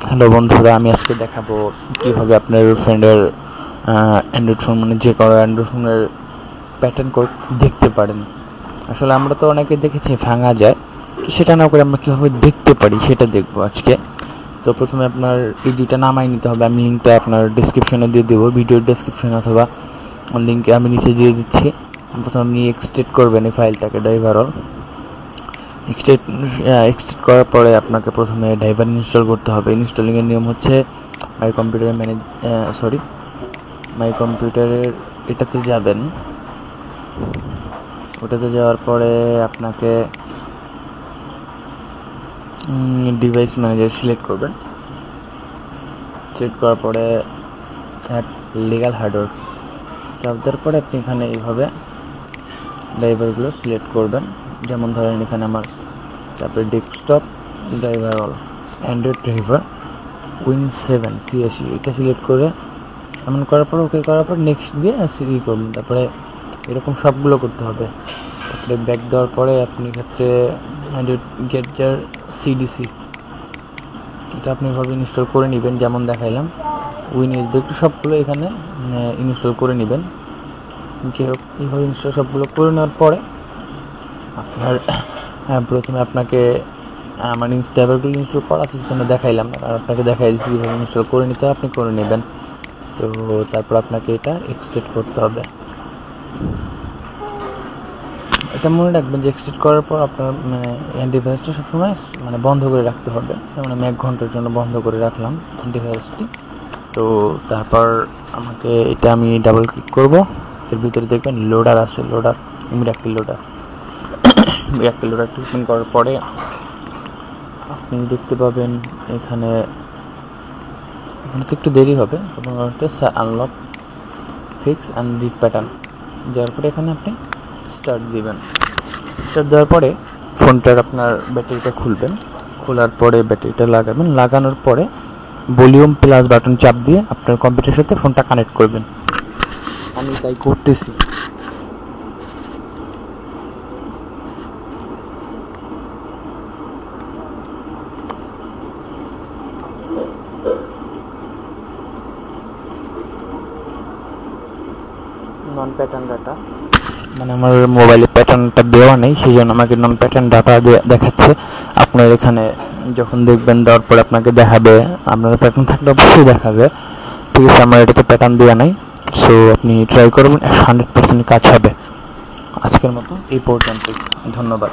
Hello বন্ধুরা, আমি আজকে দেখাবো কীভাবে আপনার ফ্রেন্ডের অ্যান্ড্রয়েড ফোন মানে যে কোনো অ্যান্ড্রয়েড ফোনের প্যাটার্ন কোড দেখতে পারেন। আসলে আমরা তো অনেকে দেখেছি ভাঙা যায়, তো সেটা না করে আমরা কীভাবে দেখতে পারি সেটা দেখবো আজকে। তো প্রথমে আপনার এই দুইটা নামাই নিতে হবে। আমি লিঙ্কটা আপনার ডিসক্রিপশনে দিয়ে দেবো, ভিডিওর ডিসক্রিপশনে অথবা লিঙ্কে আমি নিচে দিয়ে দিচ্ছি। প্রথমে আপনি এক্সট্রেট করবেন এই ফাইলটাকে, ড্রাইভারল এক্সট্রেট করার পরে আপনাকে প্রথমে ড্রাইভার ইনস্টল করতে হবে। ইনস্টলিংয়ের নিয়ম হচ্ছে মাই কম্পিউটারের এটাতে যাবেন। ওটাতে যাওয়ার পরে আপনাকে ডিভাইস ম্যানেজার সিলেক্ট করবেন। সিলেক্ট করার পরে লিগাল হার্ডওয়্যার চাপ দেওয়ার পরে আপনি এখানে এইভাবে ড্রাইভারগুলো সিলেক্ট করবেন। যেমন ধরেন এখানে আমার তারপরে desktop driver all Android driver Win7 C80 এটা সিলেক্ট করে এমন করার পর ওকে করার পর নেক্সট দিয়ে সিলেক্ট করবেন। তারপরে এরকম সবগুলো করতে হবে। তারপরে ব্যাক দেওয়ার পরে আপনি ক্ষেত্রে গেটজার CDC এটা আপনি এভাবে ইনস্টল করে নেবেন, যেমন দেখাইলাম। উইনএসবি একটু সবগুলো এখানে ইনস্টল করে নেবেন। এইভাবে ইনস্টল সবগুলো করে নেওয়ার পরে আপনার প্রথমে আপনাকে আমার ড্রাইভারগুলো ইনস্টল করার জন্য দেখাইলাম, আর আপনাকে দেখাই দিচ্ছি কীভাবে ইনস্টল করে নিতে আপনি করে নেবেন। তো তারপর আপনাকে এটা এক্সট্রেট করতে হবে। এটা মনে রাখবেন যে এক্সট্রেট করার পর আপনার ডিভাইসটা সবসময় বন্ধ করে রাখতে হবে। যেমন আমি 1 ঘন্টার জন্য বন্ধ করে রাখলাম ডিভাইসটি। তো তারপর আমাকে এটা আমি ডাবল ক্লিক করব। এর ভিতরে দেখবেন লোডার আছে, মিরাক্কেল লোডার ট্রিটমেন্ট করার পরে আপনি দেখতে পাবেন এখানে তো একটু দেরি হবে এবং unlock fix and read pattern দেওয়ার পরে এখানে আপনি স্টার্ট দিবেন। স্টার্ট দেওয়ার পরে ফোনটার আপনার ব্যাটারিটা খুলবেন। খোলার পরে ব্যাটারিটা লাগাবেন। লাগানোর পরে ভলিউম প্লাস বাটন চাপ দিয়ে আপনার কম্পিউটারের সাথে ফোনটা কানেক্ট করবেন। আমি তাই করতেছি। নন প্যাটার্ন ডাটা আমার মোবাইলে প্যাটার্নটা দেওয়া নেই, সেই জন্য আমাকে নন প্যাটার্ন ডাটা দেখাচ্ছে। আপনার এখানে যখন দেখবেন দেওয়ার পরে আপনাকে দেখাবে, আপনার প্যাটার্ন থাকলে অবশ্যই দেখাবে। ঠিক আছে, আমার এটাতে প্যাটার্ন দেওয়া নাই। সো আপনি ট্রাই করবেন, 100% কাজ হবে। আজকের মতো এই পর্যন্তই, ধন্যবাদ।